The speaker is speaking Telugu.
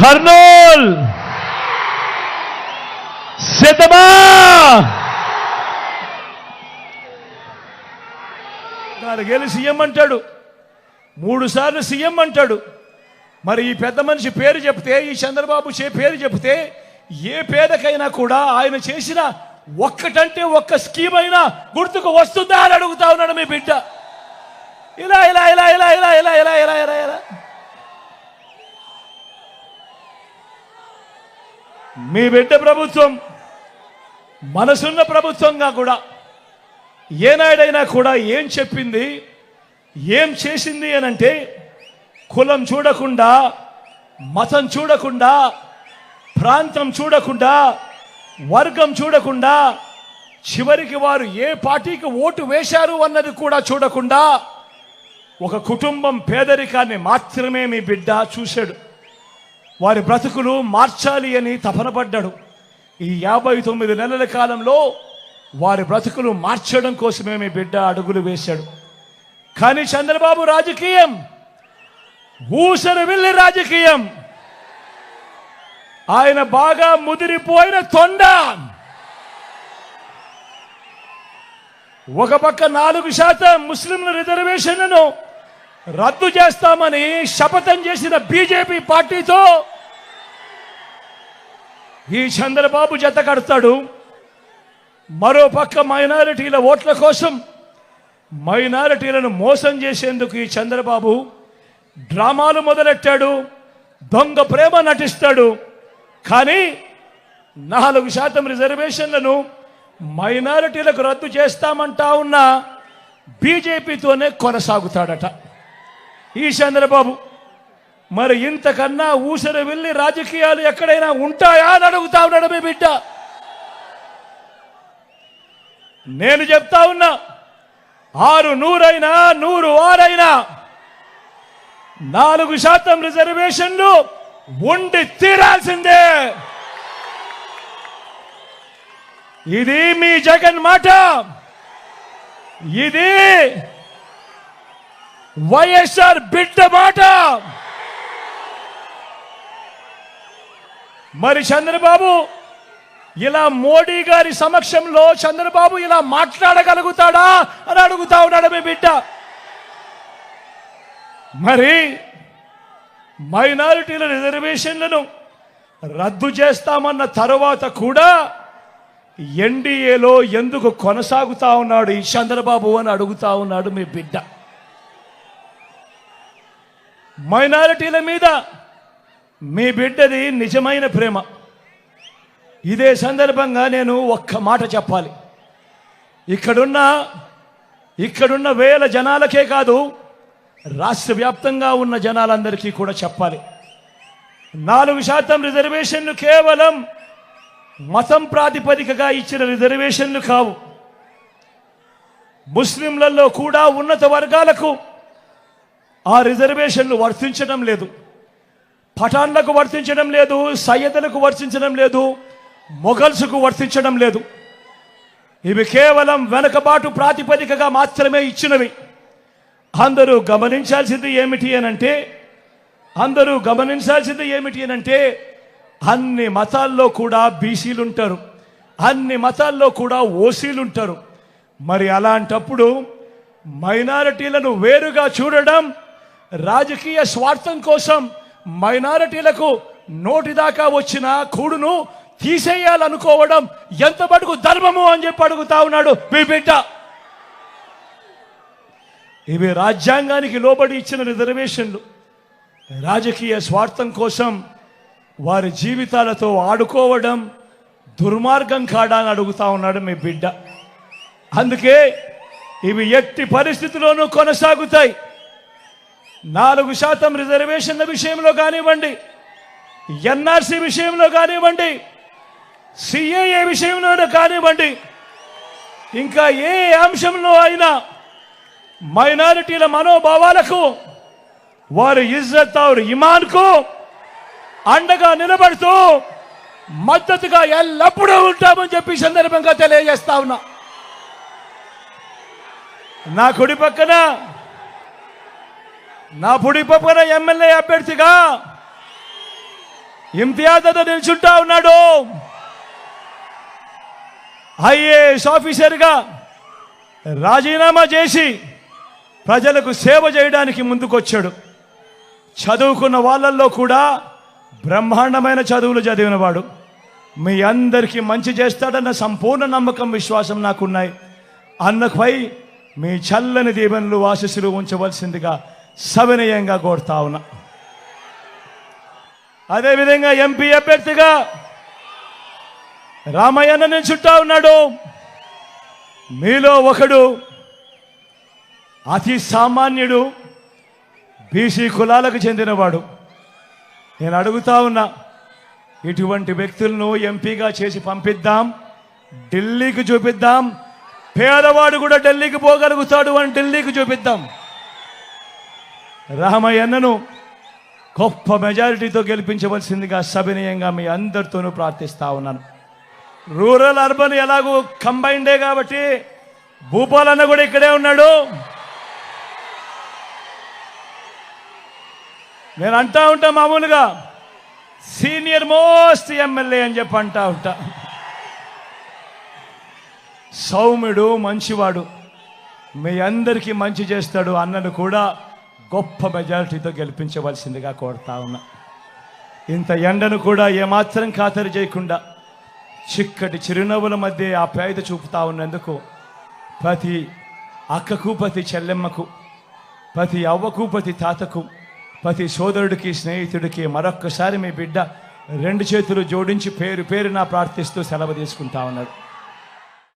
కర్నూల్ సిద్ధమా? నాలుగేళ్ళు సీఎం అంటాడు, 3 సార్లు సీఎం అంటాడు. మరి ఈ పెద్ద మనిషి పేరు చెప్తే, ఈ చంద్రబాబు పేరు చెప్తే ఏ పేదకైనా కూడా ఆయన చేసిన ఒక్కటంటే ఒక్క స్కీమ్ అయినా గుర్తుకు వస్తుందా అని అడుగుతా ఉన్నాడు మీ బిడ్డ. ఇలా ఇలా ఇలా ఇలా ఇలా ఇలా ఇలా ఇలా ఇలా ఇలా మీ బిడ్డ ప్రభుత్వం మనసున్న ప్రభుత్వంగా కూడా ఏనాడైనా కూడా ఏం చెప్పింది, ఏం చేసింది అనంటే కులం చూడకుండా, మతం చూడకుండా, ప్రాంతం చూడకుండా, వర్గం చూడకుండా, చివరికి వారు ఏ పార్టీకి ఓటు వేశారు అన్నది కూడా చూడకుండా ఒక కుటుంబం పేదరికాన్ని మాత్రమే మీ బిడ్డ చూశాడు. వారి బ్రతుకులు మార్చాలి అని తపన పడ్డాడు. ఈ 59 నెలల కాలంలో వారి బ్రతుకులు మార్చడం కోసమే మీ బిడ్డ అడుగులు వేశాడు. కానీ చంద్రబాబు రాజకీయం ఊసరు వెళ్ళి రాజకీయం. ఆయన బాగా ముదిరిపోయిన తొండ. ఒక పక్క 4% ముస్లింల రిజర్వేషన్లను రద్దు చేస్తామని శపథం చేసిన బీజేపీ పార్టీతో ఈ చంద్రబాబు జత కడతాడు. మరో పక్క మైనారిటీల ఓట్ల కోసం మైనారిటీలను మోసం చేసేందుకు ఈ చంద్రబాబు డ్రామాలు మొదలెట్టాడు. దొంగ ప్రేమ నటిస్తాడు. కానీ 4% రిజర్వేషన్లను మైనారిటీలకు రద్దు చేస్తామంటా ఉన్న బీజేపీతోనే కొనసాగుతాడట ఈ చంద్రబాబు. మరి ఇంతకన్నా ఊసరి వెళ్ళి రాజకీయాలు ఎక్కడైనా ఉంటాయా అని అడుగుతా ఉన్నాడు మీ బిడ్డ. నేను చెప్తా ఉన్నా, 600 100 4% రిజర్వేషన్లు ఉండి తీరాల్సిందే. ఇది మీ జగన్ మాట. ఇది వైఎస్ఆర్ బిడ్డ మాట. మరి చంద్రబాబు ఇలా మోడీ గారి సమక్షంలో చంద్రబాబు ఇలా మాట్లాడగలుగుతాడా అని అడుగుతా ఉన్నాడు మీ బిడ్డ. మరి మైనారిటీల రిజర్వేషన్లను రద్దు చేస్తామన్న తరువాత కూడా ఎన్డీఏలో ఎందుకు కొనసాగుతా ఉన్నాడు ఈ చంద్రబాబు అని అడుగుతా ఉన్నాడు మీ బిడ్డ. మైనారిటీల మీద మీ బిడ్డది నిజమైన ప్రేమ. ఇదే సందర్భంగా నేను ఒక్క మాట చెప్పాలి. ఇక్కడున్న వేల జనాలకే కాదు, రాష్ట్ర వ్యాప్తంగా ఉన్న జనాలందరికీ కూడా చెప్పాలి. 4% రిజర్వేషన్లు కేవలం మతం ప్రాతిపదికగా ఇచ్చిన రిజర్వేషన్లు కావు. ముస్లింలలో కూడా ఉన్నత వర్గాలకు ఆ రిజర్వేషన్లు వర్తించడం లేదు. పఠాన్లకు వర్తించడం లేదు, సయ్యదులకు వర్తించడం లేదు, మొఘల్స్కు వర్తించడం లేదు. ఇవి కేవలం వెనకబాటు ప్రాతిపదికగా మాత్రమే ఇచ్చినవి. అందరూ గమనించాల్సింది ఏమిటి అనంటే అన్ని మతాల్లో కూడా బీసీలు ఉంటారు, అన్ని మతాల్లో కూడా ఓసీలు ఉంటారు. మరి అలాంటప్పుడు మైనారిటీలను వేరుగా చూడడం, రాజకీయ స్వార్థం కోసం మైనారిటీలకు నోటిదాకా వచ్చిన కూడును తీసేయాలనుకోవడం ఎంత మటుకు ధర్మము అని చెప్పి అడుగుతా ఉన్నాడు మీ బిడ్డ. ఇవి రాజ్యాంగానికి లోబడి ఇచ్చిన రిజర్వేషన్లు. రాజకీయ స్వార్థం కోసం వారి జీవితాలతో ఆడుకోవడం దుర్మార్గం కాడా అని అడుగుతా ఉన్నాడు మీ బిడ్డ. అందుకే ఇవి ఎట్టి పరిస్థితుల్లోనూ కొనసాగుతాయి. 4% రిజర్వేషన్ల విషయంలో కానివ్వండి, ఎన్ఆర్సీ విషయంలో కానివ్వండి, సిఏఏ విషయంలో కానివ్వండి, ఇంకా ఏ అంశంలో అయినా మైనారిటీల మనోభావాలకు, వారి ఇజ్జత్ और ఇమాన్కు అండగా నిలబడుతూ మద్దతుగా ఎల్లప్పుడూ ఉంటామని చెప్పి సందర్భంగా తెలియజేస్తా ఉన్నా. నా కుడి పక్కన ఎమ్మెల్యే అభ్యర్థిగా ఇమ్తియాజ్తో నిల్చుంటా ఉన్నాడు. ఐఏఎస్ ఆఫీసర్గా రాజీనామా చేసి ప్రజలకు సేవ చేయడానికి ముందుకొచ్చాడు. చదువుకున్న వాళ్ళల్లో కూడా బ్రహ్మాండమైన చదువులు చదివినవాడు. మీ అందరికీ మంచి చేస్తాడన్న సంపూర్ణ నమ్మకం, విశ్వాసం నాకున్నాయి. అన్నపై మీ చల్లని దీవెనలు, ఆశీస్సులు ఉంచవలసిందిగా సవినయంగా కోరుతా ఉన్నా. అదేవిధంగా ఎంపీ అభ్యర్థిగా రామయ్యన్న నిల్చుంటా ఉన్నాడు. మీలో ఒకడు అతి సామాన్యుడు, బీసీ కులాలకు చెందినవాడు. నేను అడుగుతా ఉన్నా, ఇటువంటి వ్యక్తులను ఎంపీగా చేసి పంపిద్దాం, ఢిల్లీకి చూపిద్దాం. పేదవాడు కూడా ఢిల్లీకి పోగలుగుతాడు అని ఢిల్లీకి చూపిద్దాం. రామయ్యన్నను గొప్ప మెజారిటీతో గెలిపించవలసిందిగా సవినయంగా మీ అందరితోనూ ప్రార్థిస్తా ఉన్నాను. రూరల్ అర్బన్ ఎలాగో కంబైండే కాబట్టి భూపాలన్న కూడా ఇక్కడే ఉన్నాడు. నేను అంటా ఉంటా, మామూలుగా సీనియర్ మోస్ట్ ఎమ్మెల్యే అని చెప్పి అంటా ఉంటా. సౌమ్యుడు, మంచివాడు, మీ అందరికీ మంచి చేస్తాడు. అన్నను కూడా గొప్ప మెజారిటీతో గెలిపించవలసిందిగా కోరుతా ఉన్నా. ఇంత ఎండను కూడా ఏమాత్రం ఖాతరు చేయకుండా చిక్కటి చిరునవ్వుల మధ్య ఆప్యాయత చూపుతా ఉన్నందుకు ప్రతి అక్కకు, ప్రతి చెల్లెమ్మకు, ప్రతి అవ్వకు, ప్రతి తాతకు, ప్రతి సోదరుడికి, స్నేహితుడికి మరొక్కసారి మీ బిడ్డ రెండు చేతులు జోడించి పేరు పేరున ప్రార్థిస్తూ సెలవు తీసుకుంటా ఉన్నాడు.